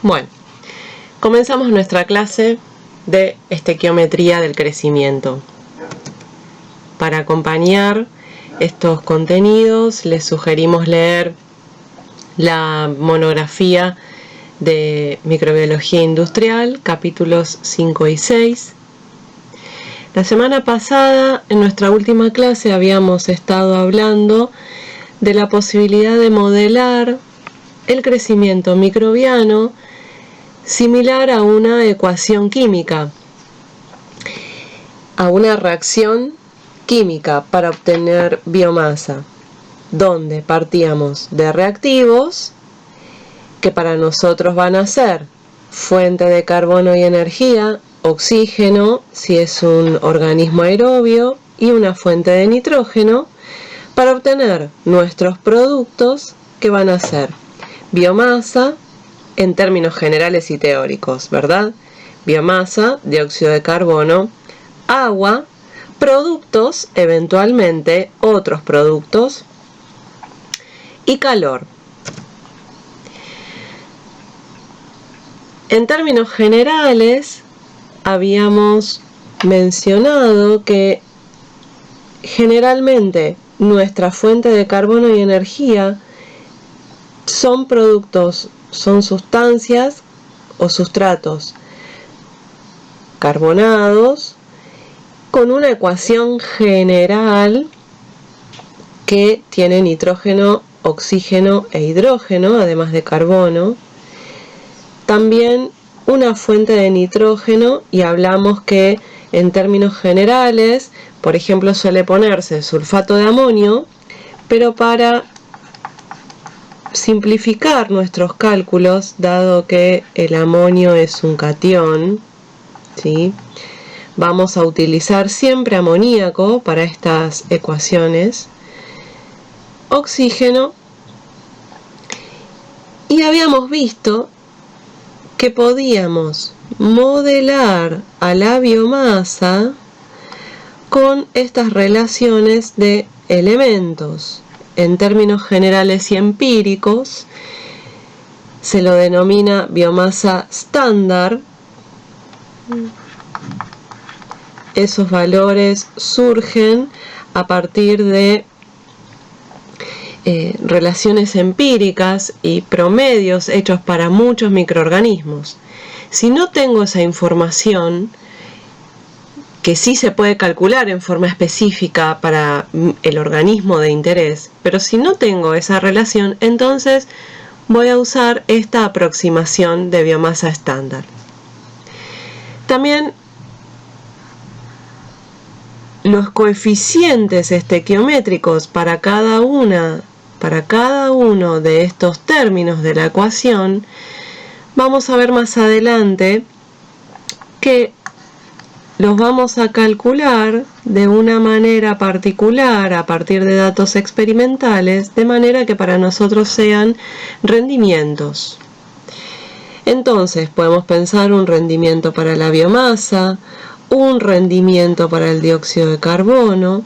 Bueno, comenzamos nuestra clase de estequiometría del crecimiento. Para acompañar estos contenidos les sugerimos leer la monografía de microbiología industrial, capítulos 5 y 6. La semana pasada, en nuestra última clase, habíamos estado hablando de la posibilidad de modelar el crecimiento microbiano similar a una ecuación química, a una reacción química para obtener biomasa, donde partíamos de reactivos que para nosotros van a ser fuente de carbono y energía, oxígeno si es un organismo aerobio y una fuente de nitrógeno para obtener nuestros productos que van a ser biomasa en términos generales y teóricos, ¿verdad? Biomasa, dióxido de carbono, agua, productos, eventualmente otros productos y calor. En términos generales, habíamos mencionado que generalmente nuestra fuente de carbono y energía son productos, son sustancias o sustratos carbonados con una ecuación general que tiene nitrógeno, oxígeno e hidrógeno, además de carbono. También una fuente de nitrógeno, y hablamos que en términos generales, por ejemplo, suele ponerse sulfato de amonio, pero para simplificar nuestros cálculos, dado que el amonio es un catión, ¿sí?, vamos a utilizar siempre amoníaco para estas ecuaciones, oxígeno, y habíamos visto que podíamos modelar a la biomasa con estas relaciones de elementos. En términos generales y empíricos, se lo denomina biomasa estándar. Esos valores surgen a partir de relaciones empíricas y promedios hechos para muchos microorganismos. Si no tengo esa información, que sí se puede calcular en forma específica para el organismo de interés, pero si no tengo esa relación, entonces voy a usar esta aproximación de biomasa estándar. También los coeficientes estequiométricos para cada uno de estos términos de la ecuación, vamos a ver más adelante que los vamos a calcular de una manera particular a partir de datos experimentales, de manera que para nosotros sean rendimientos. Entonces podemos pensar un rendimiento para la biomasa, un rendimiento para el dióxido de carbono,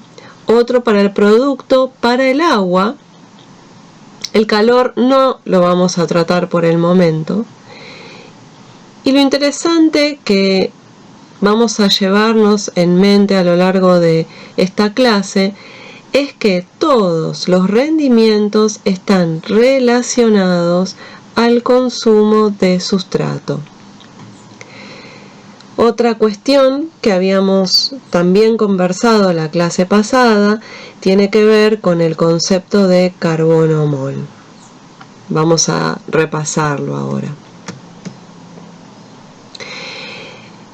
otro para el producto, para el agua. El calor no lo vamos a tratar por el momento. Y lo interesante que vamos a llevarnos en mente a lo largo de esta clase es que todos los rendimientos están relacionados al consumo de sustrato. Otra cuestión que habíamos también conversado la clase pasada tiene que ver con el concepto de carbono mol. Vamos a repasarlo ahora.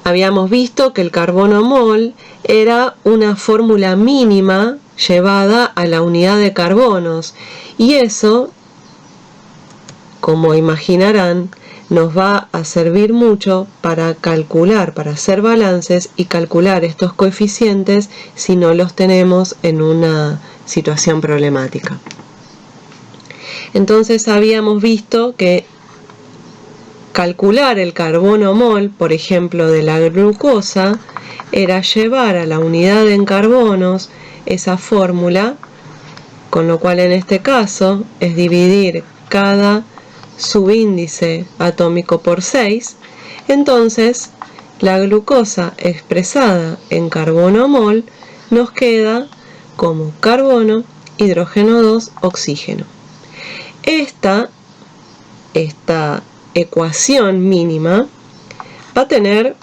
Habíamos visto que el carbono mol era una fórmula mínima llevada a la unidad de carbonos, y eso, como imaginarán, nos va a servir mucho para calcular, para hacer balances y calcular estos coeficientes si no los tenemos en una situación problemática. Entonces habíamos visto que calcular el carbono mol, por ejemplo, de la glucosa, era llevar a la unidad en carbonos esa fórmula, con lo cual en este caso es dividir cada subíndice atómico por 6, entonces la glucosa expresada en carbono mol nos queda como carbono, hidrógeno 2, oxígeno. Esta ecuación mínima va a tener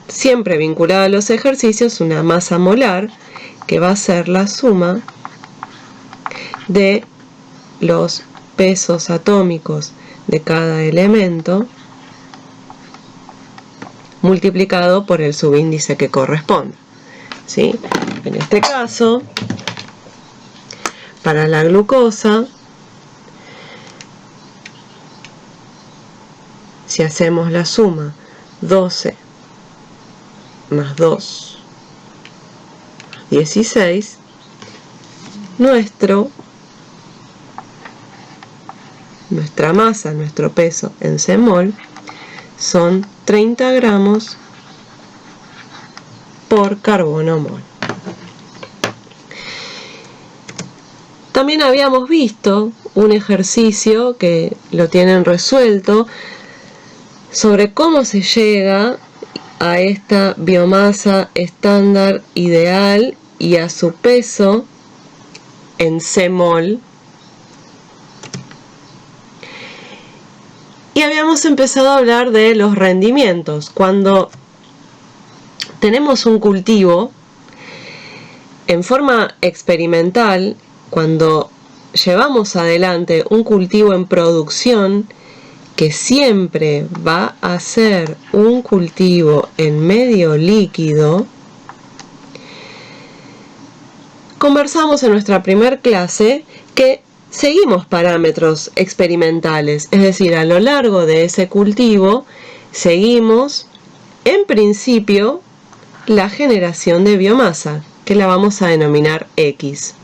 siempre vinculada a los ejercicios una masa molar que va a ser la suma de los pesos atómicos de cada elemento multiplicado por el subíndice que corresponda, ¿sí? En este caso, para la glucosa, si hacemos la suma 12 más 2 más 16, nuestra masa, nuestro peso en C-mol son 30 gramos por carbono mol. También habíamos visto un ejercicio que lo tienen resuelto sobre cómo se llega a esta biomasa estándar ideal y a su peso en C-mol. Y habíamos empezado a hablar de los rendimientos. Cuando tenemos un cultivo en forma experimental, cuando llevamos adelante un cultivo en producción, que siempre va a ser un cultivo en medio líquido, conversamos en nuestra primera clase que seguimos parámetros experimentales, es decir, a lo largo de ese cultivo seguimos, en principio, la generación de biomasa, que la vamos a denominar X.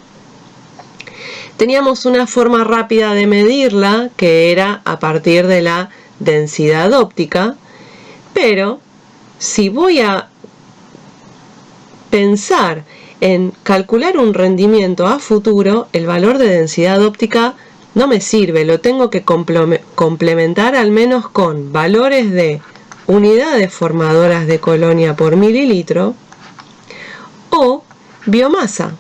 Teníamos una forma rápida de medirla, que era a partir de la densidad óptica, pero si voy a pensar en calcular un rendimiento a futuro, el valor de densidad óptica no me sirve, lo tengo que complementar al menos con valores de unidades formadoras de colonia por mililitro o biomasa,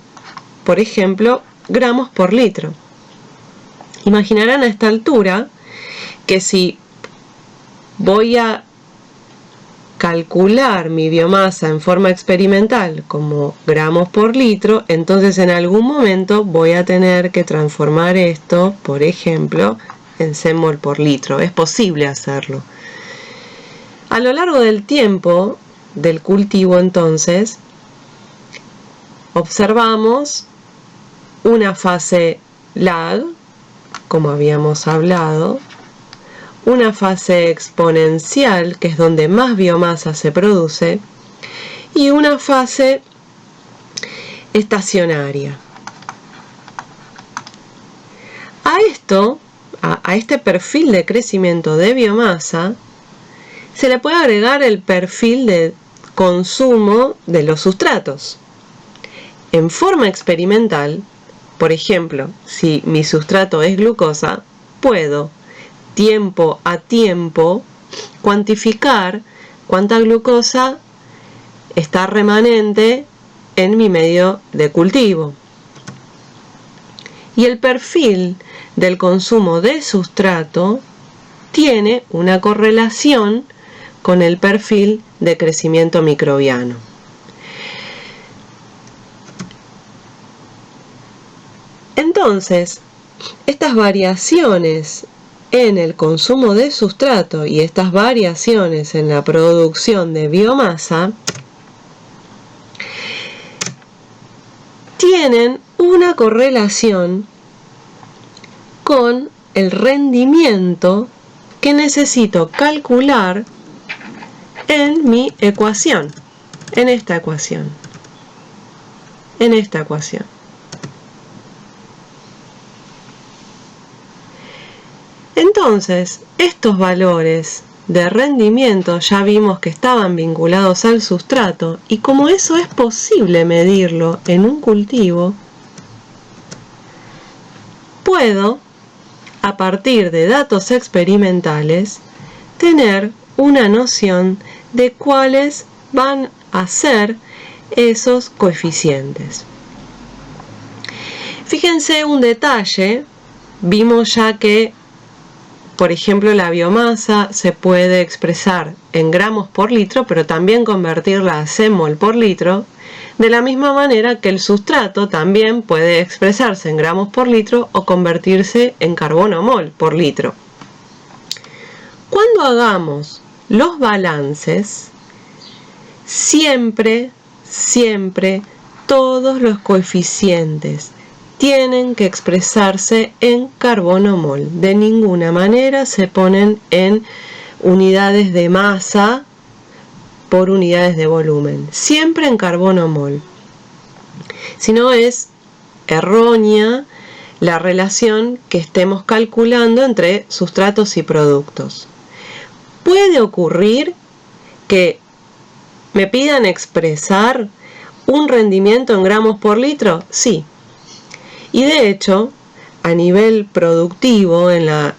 por ejemplo, gramos por litro. Imaginarán a esta altura que si voy a calcular mi biomasa en forma experimental como gramos por litro, entonces en algún momento voy a tener que transformar esto, por ejemplo, en C-mol por litro. Es posible hacerlo. A lo largo del tiempo del cultivo, entonces, observamos una fase lag, como habíamos hablado, una fase exponencial, que es donde más biomasa se produce, y una fase estacionaria. A este perfil de crecimiento de biomasa, se le puede agregar el perfil de consumo de los sustratos. En forma experimental, por ejemplo, si mi sustrato es glucosa, puedo tiempo a tiempo cuantificar cuánta glucosa está remanente en mi medio de cultivo. Y el perfil del consumo de sustrato tiene una correlación con el perfil de crecimiento microbiano. Entonces, estas variaciones en el consumo de sustrato y estas variaciones en la producción de biomasa tienen una correlación con el rendimiento que necesito calcular en mi ecuación, en esta ecuación. Entonces, estos valores de rendimiento ya vimos que estaban vinculados al sustrato, y como eso es posible medirlo en un cultivo, puedo a partir de datos experimentales, tener una noción de cuáles van a ser esos coeficientes. Fíjense un detalle, vimos ya que, por ejemplo, la biomasa se puede expresar en gramos por litro, pero también convertirla a C-mol por litro, de la misma manera que el sustrato también puede expresarse en gramos por litro o convertirse en carbono mol por litro. Cuando hagamos los balances, siempre todos los coeficientes tienen que expresarse en carbono mol. De ninguna manera se ponen en unidades de masa por unidades de volumen. Siempre en carbono mol. Si no, es errónea la relación que estemos calculando entre sustratos y productos. Puede ocurrir que me pidan expresar un rendimiento en gramos por litro, sí. Y de hecho, a nivel productivo, en la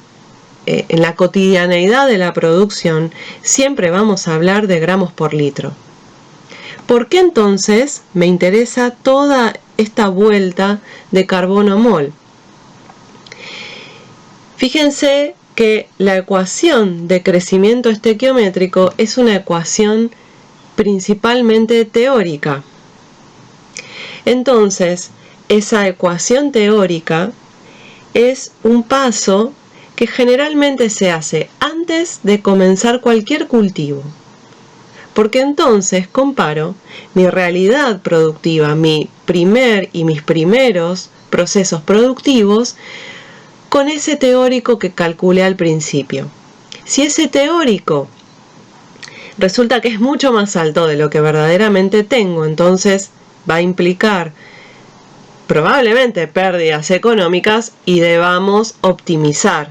cotidianeidad de la producción, siempre vamos a hablar de gramos por litro. ¿Por qué entonces me interesa toda esta vuelta de carbono mol? Fíjense que la ecuación de crecimiento estequiométrico es una ecuación principalmente teórica. Entonces, esa ecuación teórica es un paso que generalmente se hace antes de comenzar cualquier cultivo. Porque entonces comparo mi realidad productiva, mi primer y mis primeros procesos productivos, con ese teórico que calculé al principio. Si ese teórico resulta que es mucho más alto de lo que verdaderamente tengo, entonces va a implicar probablemente pérdidas económicas y debamos optimizar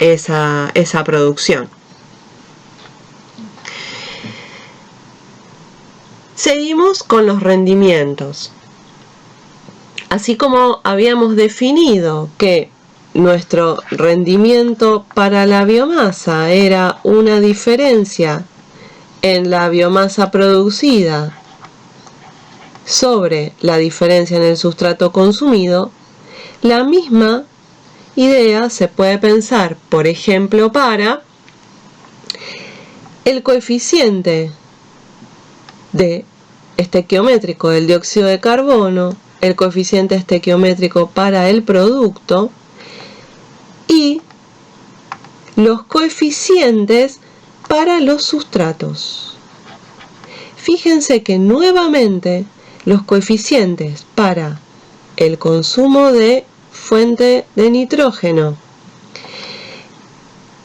esa producción. Seguimos con los rendimientos. Así como habíamos definido que nuestro rendimiento para la biomasa era una diferencia en la biomasa producida sobre la diferencia en el sustrato consumido, la misma idea se puede pensar, por ejemplo, para el coeficiente de estequiométrico del dióxido de carbono, el coeficiente estequiométrico para el producto y los coeficientes para los sustratos. Fíjense que nuevamente los coeficientes para el consumo de fuente de nitrógeno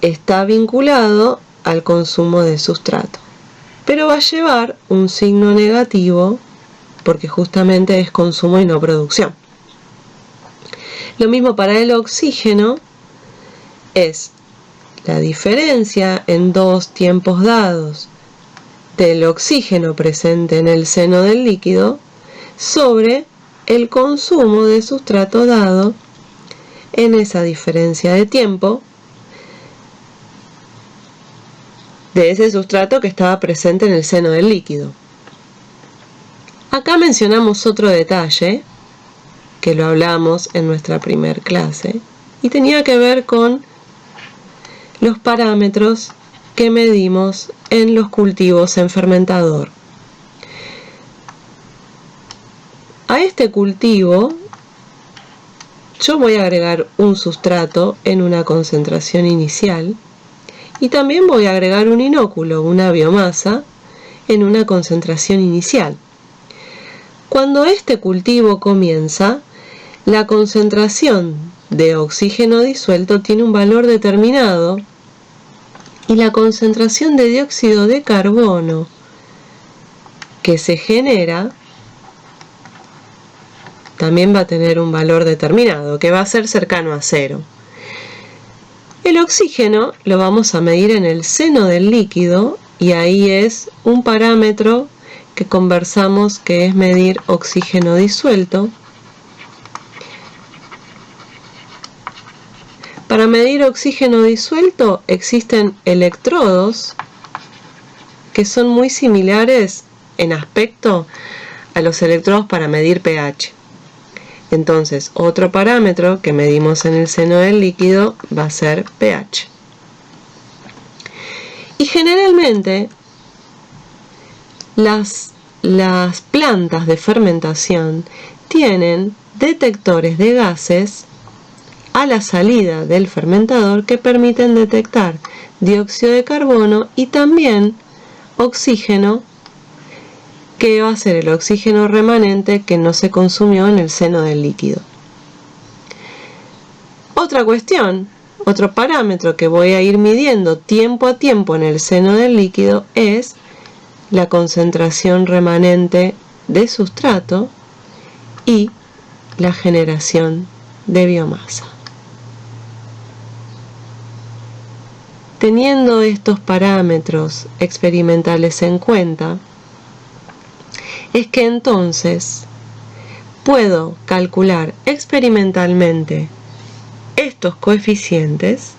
está vinculado al consumo de sustrato, pero va a llevar un signo negativo porque justamente es consumo y no producción. Lo mismo para el oxígeno, es la diferencia en dos tiempos dados del oxígeno presente en el seno del líquido sobre el consumo de sustrato dado en esa diferencia de tiempo de ese sustrato que estaba presente en el seno del líquido. Acá mencionamos otro detalle que lo hablamos en nuestra primer clase y tenía que ver con los parámetros que medimos en los cultivos en fermentador. A este cultivo yo voy a agregar un sustrato en una concentración inicial y también voy a agregar un inóculo, una biomasa, en una concentración inicial. Cuando este cultivo comienza, la concentración de oxígeno disuelto tiene un valor determinado y la concentración de dióxido de carbono que se genera también va a tener un valor determinado, que va a ser cercano a cero. El oxígeno lo vamos a medir en el seno del líquido y ahí es un parámetro que conversamos que es medir oxígeno disuelto. Para medir oxígeno disuelto existen electrodos que son muy similares en aspecto a los electrodos para medir pH. Entonces, otro parámetro que medimos en el seno del líquido va a ser pH. Y generalmente las plantas de fermentación tienen detectores de gases a la salida del fermentador que permiten detectar dióxido de carbono y también oxígeno, que va a ser el oxígeno remanente que no se consumió en el seno del líquido. Otra cuestión, otro parámetro que voy a ir midiendo tiempo a tiempo en el seno del líquido es la concentración remanente de sustrato y la generación de biomasa. Teniendo estos parámetros experimentales en cuenta, es que entonces puedo calcular experimentalmente estos coeficientes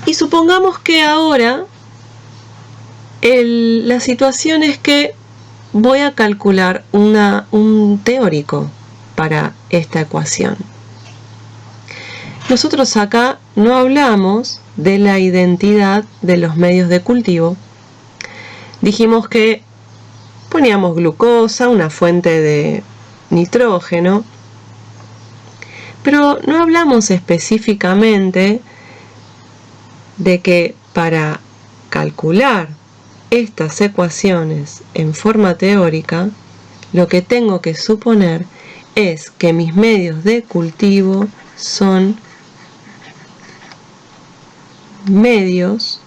y supongamos que ahora la situación es que voy a calcular un teórico para esta ecuación. Nosotros acá no hablamos de la identidad de los medios de cultivo. Dijimos que poníamos glucosa, una fuente de nitrógeno, pero no hablamos específicamente de que para calcular estas ecuaciones en forma teórica, lo que tengo que suponer es que mis medios de cultivo son medios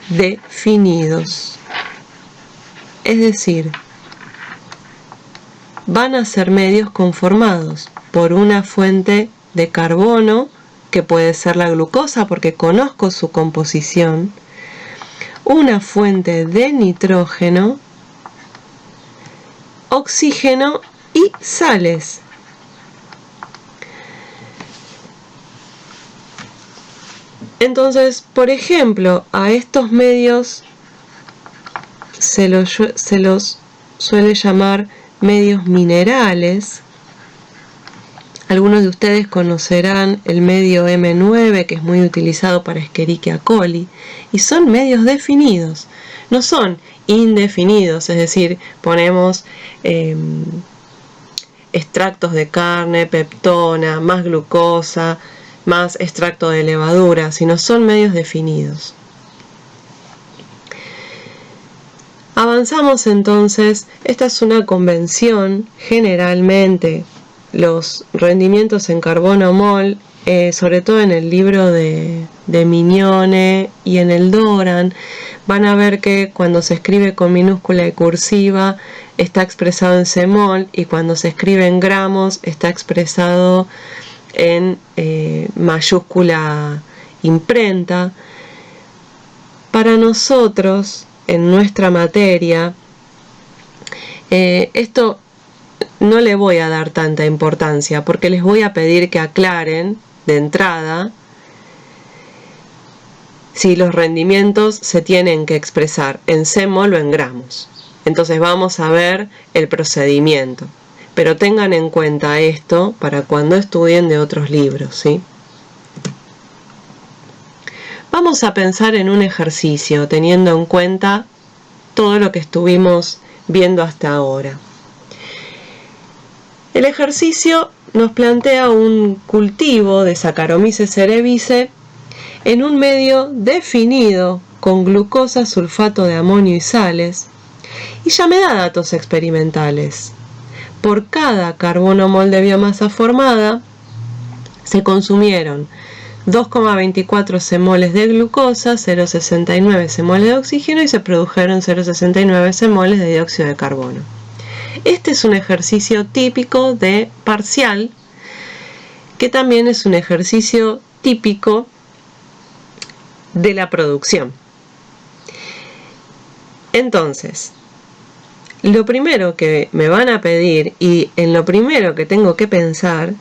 definidos, es decir, van a ser medios conformados por una fuente de carbono, que puede ser la glucosa porque conozco su composición, una fuente de nitrógeno, oxígeno y sales. Entonces, por ejemplo, a estos medios se los suele llamar medios minerales. Algunos de ustedes conocerán el medio M9, que es muy utilizado para Escherichia coli, y son medios definidos, no son indefinidos, es decir, ponemos extractos de carne, peptona, más glucosa, más extracto de levadura, sino son medios definidos. Avanzamos entonces, esta es una convención. Generalmente los rendimientos en carbono mol, sobre todo en el libro de Mignone y en el Doran, van a ver que cuando se escribe con minúscula y cursiva está expresado en C-mol, y cuando se escribe en gramos está expresado en mayúscula imprenta. Para nosotros, en nuestra materia, esto no le voy a dar tanta importancia, porque les voy a pedir que aclaren de entrada si los rendimientos se tienen que expresar en C-mol o en gramos. Entonces vamos a ver el procedimiento, pero tengan en cuenta esto para cuando estudien de otros libros, ¿sí? Vamos a pensar en un ejercicio teniendo en cuenta todo lo que estuvimos viendo hasta ahora. El ejercicio nos plantea un cultivo de Saccharomyces cerevisiae en un medio definido con glucosa, sulfato de amonio y sales, y ya me da datos experimentales. Por cada carbono mol de biomasa formada se consumieron 2,24 semoles de glucosa, 0,69 semoles de oxígeno y se produjeron 0,69 semoles de dióxido de carbono. Este es un ejercicio típico de parcial, que también es un ejercicio típico de la producción. Entonces, lo primero que me van a pedir y en lo primero que tengo que pensar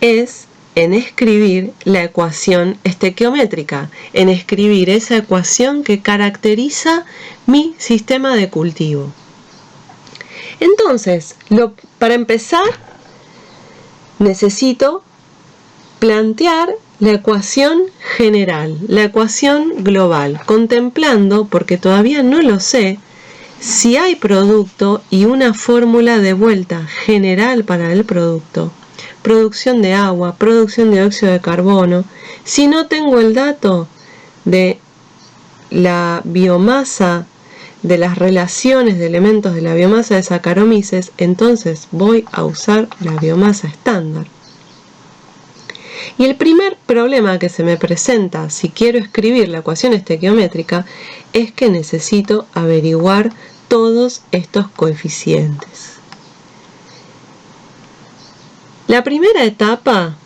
es en escribir la ecuación estequiométrica, en escribir esa ecuación que caracteriza mi sistema de cultivo. Entonces, para empezar, necesito plantear la ecuación general, la ecuación global, contemplando, porque todavía no lo sé, si hay producto y una fórmula de vuelta general para el producto, producción de agua, producción de dióxido de carbono. Si no tengo el dato de la biomasa, de las relaciones de elementos de la biomasa de Saccharomyces, entonces voy a usar la biomasa estándar. Y el primer problema que se me presenta si quiero escribir la ecuación estequiométrica es que necesito averiguar todos estos coeficientes. La primera etapa,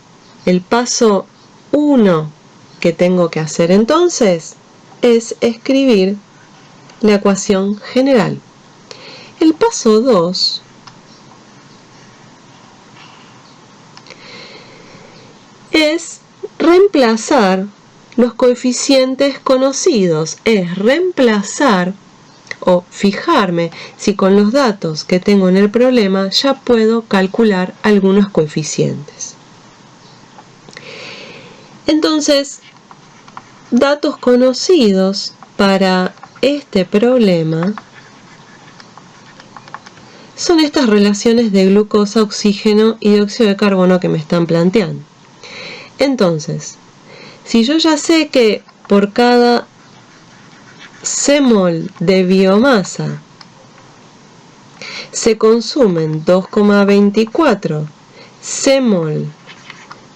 el paso 1 que tengo que hacer entonces, es escribir la ecuación general. El paso 2 es reemplazar los coeficientes conocidos, es reemplazar o fijarme si con los datos que tengo en el problema ya puedo calcular algunos coeficientes. Entonces, datos conocidos para este problema son estas relaciones de glucosa, oxígeno y dióxido de carbono que me están planteando. Entonces, si yo ya sé que por cada C-mol de biomasa se consumen 2,24 C-mol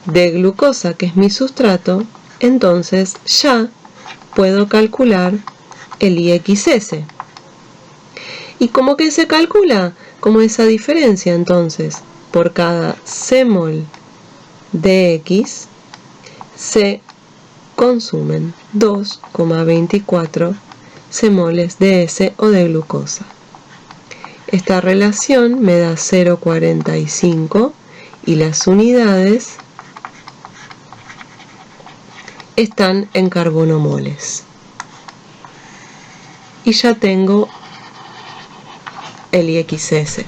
de glucosa, que es mi sustrato, entonces ya puedo calcular el IXS. ¿Y cómo que se calcula? Como esa diferencia, entonces, por cada C-mol de X se consumen 2,24 C-moles de S o de glucosa. Esta relación me da 0,45 y las unidades están en carbonomoles. Y ya tengo el IXS.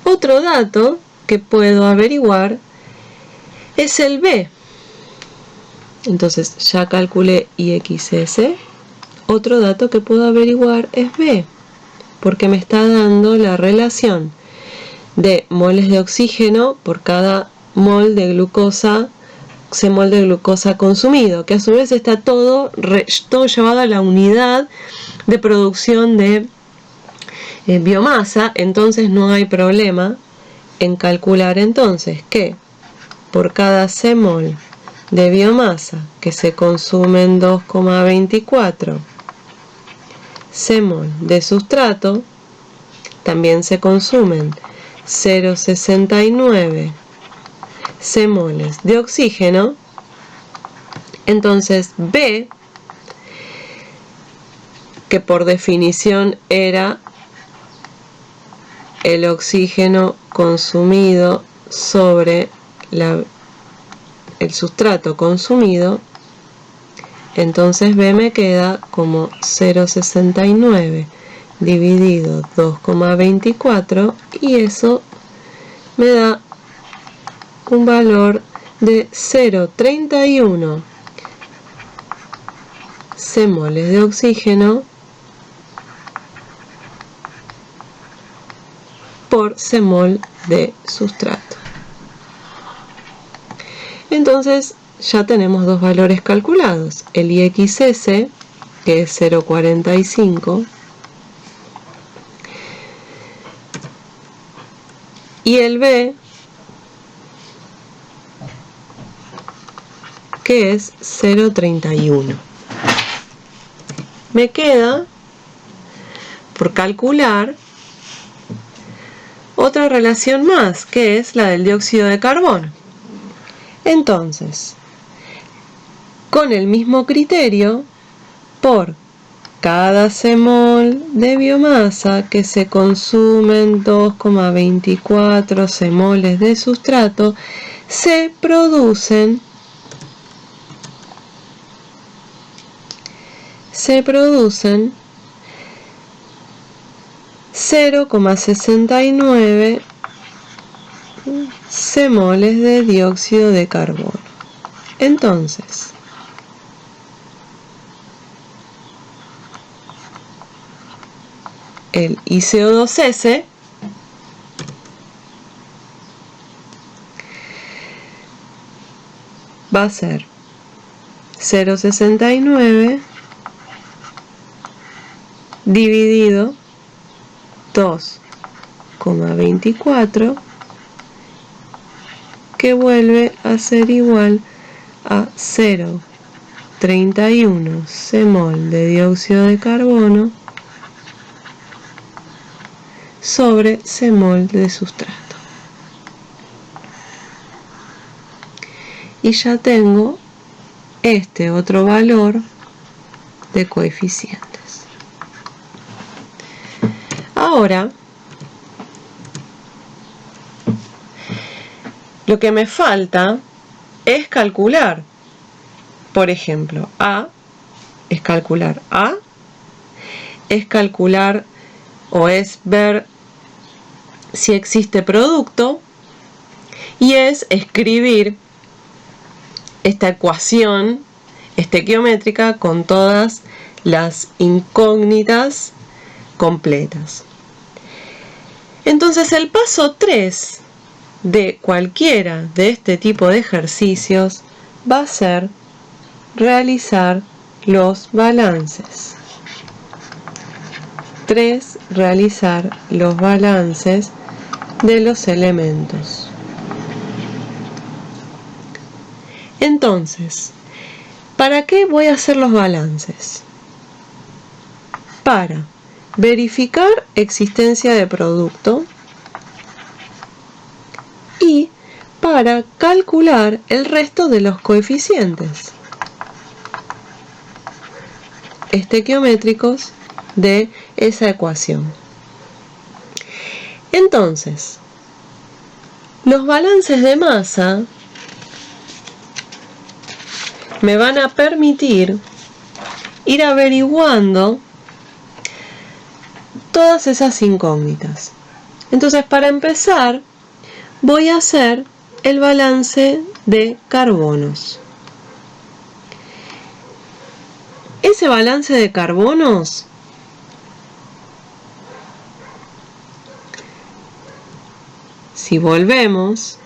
Otro dato que puedo averiguar es el B. Entonces ya calculé IXS. Otro dato que puedo averiguar es B, porque me está dando la relación de moles de oxígeno por cada mol de glucosa, C-mol de glucosa consumido, que a su vez está todo llevado a la unidad de producción de biomasa. Entonces no hay problema en calcular entonces que por cada C-mol de biomasa que se consumen 2,24 C-mol de sustrato, también se consumen 0,69 C-moles de oxígeno. Entonces B, que por definición era el oxígeno consumido sobre el sustrato consumido, entonces B me queda como 0,69 dividido 2,24 y eso me da un valor de 0,31 C-moles de oxígeno por C-mol de sustrato. Entonces ya tenemos dos valores calculados, el IXS, que es 0,45, y el B, que es 0,31. Me queda por calcular otra relación más, que es la del dióxido de carbono. Entonces, con el mismo criterio, por cada semol de biomasa que se consumen 2,24 semoles de sustrato, se producen 0,69 semoles de dióxido de carbono. Entonces, el ICO2S va a ser 0,69 dividido 2,24, que vuelve a ser igual a 0,31 semol de dióxido de carbono sobre semol de sustrato. Y ya tengo este otro valor de coeficientes. Ahora, lo que me falta es calcular, por ejemplo, es calcular o es ver si existe producto, y es escribir esta ecuación estequiométrica con todas las incógnitas completas. Entonces el paso 3 de cualquiera de este tipo de ejercicios va a ser realizar los balances. 3. Realizar los balances de los elementos. Entonces, ¿para qué voy a hacer los balances? Para verificar existencia de producto y para calcular el resto de los coeficientes estequiométricos de esa ecuación. Entonces, los balances de masa me van a permitir ir averiguando todas esas incógnitas. Entonces, para empezar, voy a hacer el balance de carbonos. Ese balance de carbonos si volvemos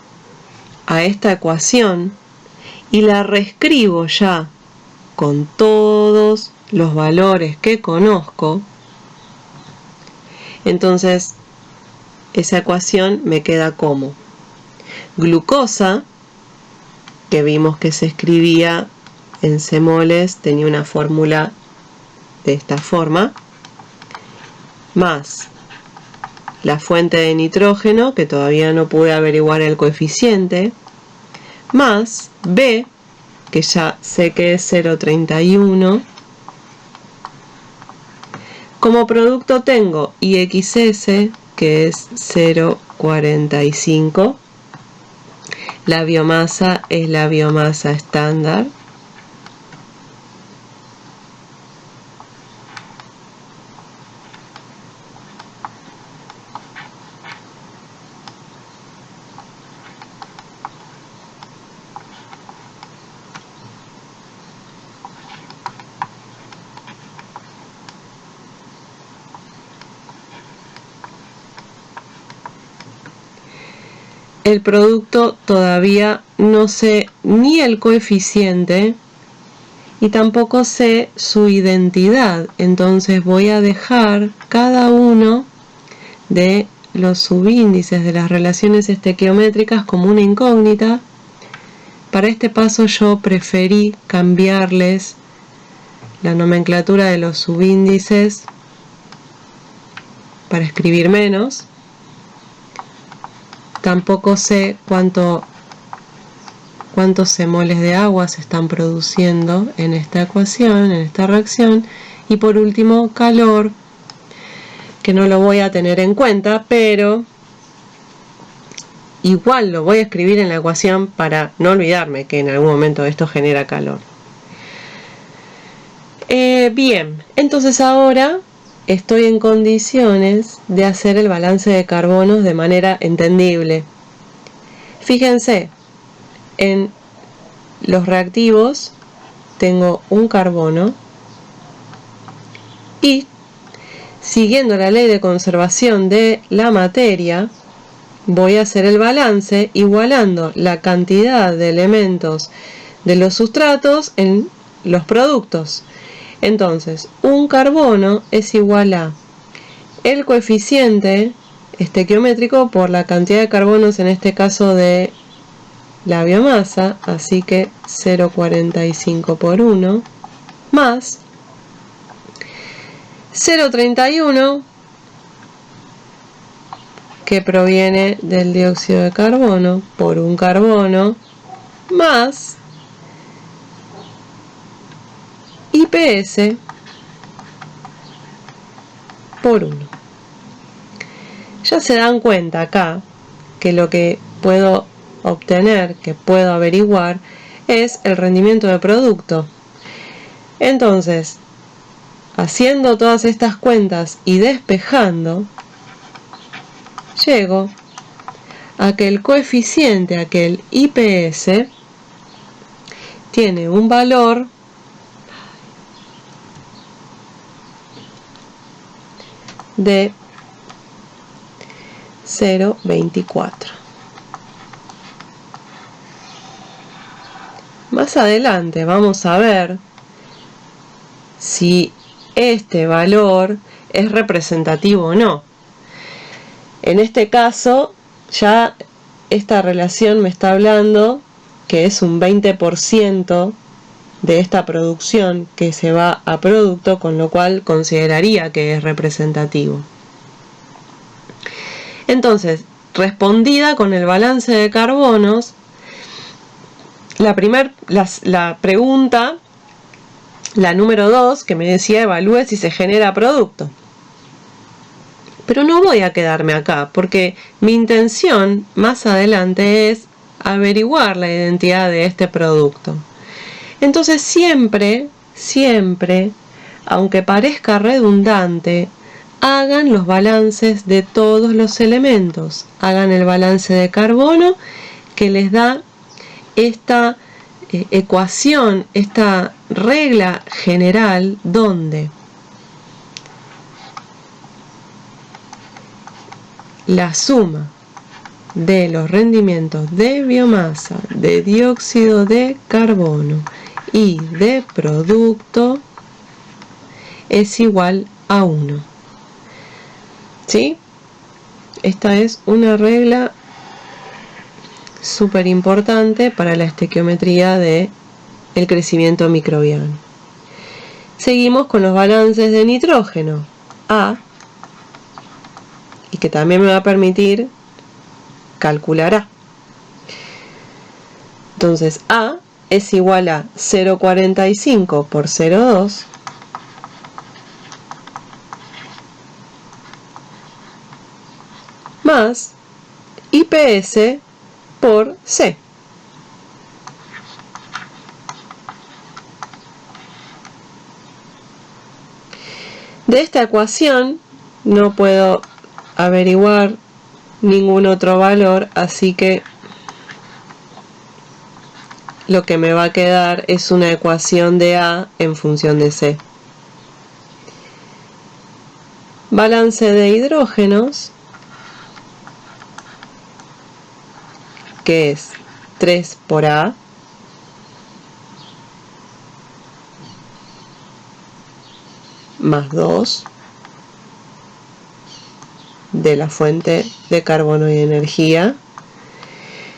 a esta ecuación y la reescribo ya con todos los valores que conozco, entonces esa ecuación me queda como glucosa, que vimos que se escribía en semoles, tenía una fórmula de esta forma, más la fuente de nitrógeno, que todavía no pude averiguar el coeficiente, más B, que ya sé que es 0,31. Como producto tengo IXS, que es 0,45. La biomasa es la biomasa estándar. El producto todavía no sé ni el coeficiente y tampoco sé su identidad, entonces voy a dejar cada uno de los subíndices de las relaciones estequiométricas como una incógnita. Para este paso yo preferí cambiarles la nomenclatura de los subíndices para escribir menos. Tampoco sé cuántos semoles de agua se están produciendo en esta ecuación, en esta reacción, Y por último, calor, que no lo voy a tener en cuenta, pero igual lo voy a escribir en la ecuación para no olvidarme que en algún momento esto genera calor. Bien, entonces ahora estoy en condiciones de hacer el balance de carbonos de manera entendible. Fíjense, en los reactivos tengo un carbono y, siguiendo la ley de conservación de la materia, voy a hacer el balance igualando la cantidad de elementos de los sustratos en los productos. Entonces, un carbono es igual a el coeficiente estequiométrico por la cantidad de carbonos, en este caso de la biomasa, así que 0,45 por 1, más 0,31 que proviene del dióxido de carbono por un carbono, más IPS por 1. Ya se dan cuenta acá que lo que puedo obtener, que puedo averiguar, es el rendimiento de producto. Entonces, haciendo todas estas cuentas y despejando, llego a que el coeficiente, a que el IPS, tiene un valor de 0,24. Más adelante vamos a ver si este valor es representativo o no. En este caso, ya esta relación me está hablando que es un 20% de esta producción que se va a producto, con lo cual consideraría que es representativo. Entonces, respondida con el balance de carbonos, la pregunta, la número 2, que me decía evalúe si se genera producto. Pero no voy a quedarme acá, porque mi intención más adelante es averiguar la identidad de este producto. Entonces siempre, aunque parezca redundante, hagan los balances de todos los elementos. Hagan el balance de carbono que les da esta ecuación, esta regla general donde la suma de los rendimientos de biomasa, de dióxido de carbono y de producto es igual a 1. ¿Sí? Esta es una regla súper importante para la estequiometría del crecimiento microbiano. Seguimos con los balances de nitrógeno, A, y que también me va a permitir calcular A. Entonces A es igual a 0,45 por 0,2 más IPS por C. De esta ecuación no puedo averiguar ningún otro valor, así que lo que me va a quedar es una ecuación de A en función de C. Balance de hidrógenos, que es 3 por A, más 2 de la fuente de carbono y energía,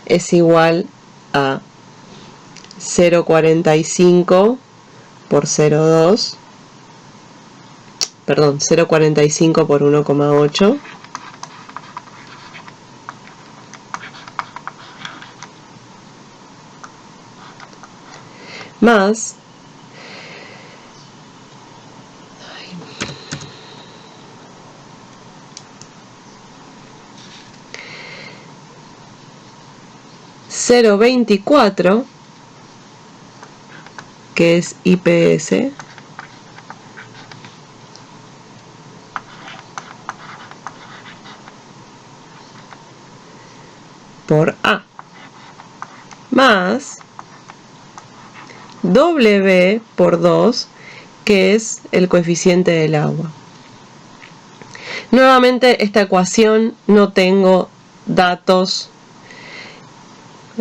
es igual a 0,45 por 0,2, perdón, 0,45 por 1,8, más 0,24, que es IPS, por A, más W por 2, que es el coeficiente del agua. Nuevamente, esta ecuación no tengo datos.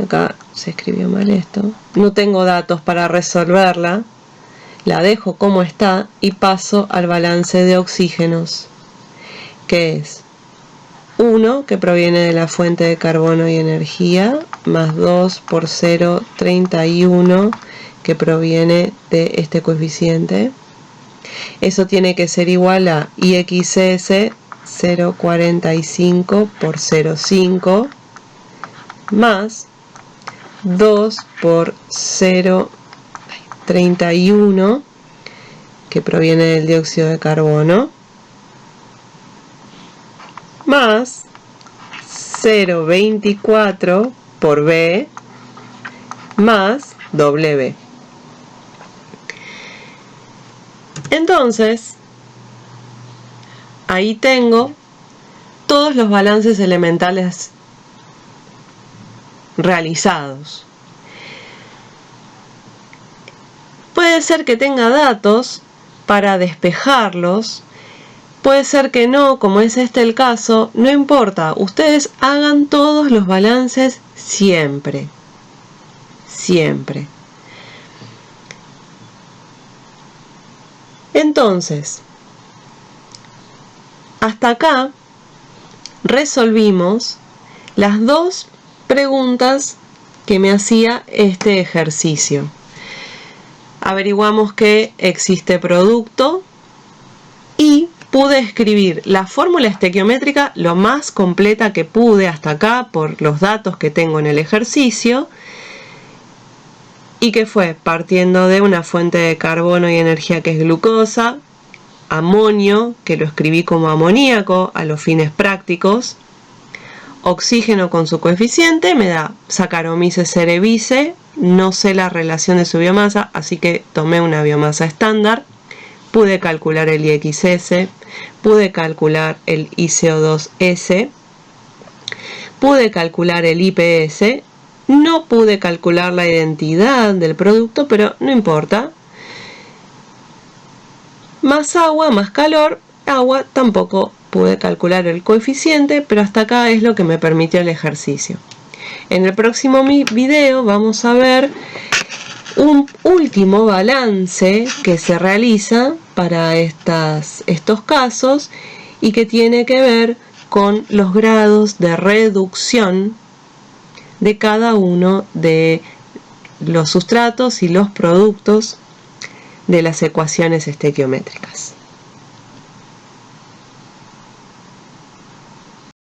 Acá se escribió mal esto. No tengo datos para resolverla. La dejo como está y paso al balance de oxígenos, que es 1, que proviene de la fuente de carbono y energía, más 2 por 0,31, que proviene de este coeficiente. Eso tiene que ser igual a IXS 0,45 por 0,5 más 2 por 0,31, que proviene del dióxido de carbono, más 0,24 por B más W. Entonces, ahí tengo todos los balances elementales realizados. Puede ser que tenga datos para despejarlos, puede ser que no, como es este el caso, no importa, ustedes hagan todos los balances siempre, siempre. Entonces, hasta acá resolvimos las dos preguntas que me hacía este ejercicio. Averiguamos que existe producto y pude escribir la fórmula estequiométrica lo más completa que pude hasta acá por los datos que tengo en el ejercicio, y que fue partiendo de una fuente de carbono y energía que es glucosa, amonio, que lo escribí como amoníaco a los fines prácticos, oxígeno con su coeficiente, me da Saccharomyces cerevisiae, no sé la relación de su biomasa, así que tomé una biomasa estándar, pude calcular el IXS, pude calcular el ICO2S, pude calcular el IPS, no pude calcular la identidad del producto, pero no importa. Más agua, más calor, agua, tampoco pude calcular el coeficiente, pero hasta acá es lo que me permitió el ejercicio. En el próximo video vamos a ver un último balance que se realiza para estos casos y que tiene que ver con los grados de reducción de cada uno de los sustratos y los productos de las ecuaciones estequiométricas.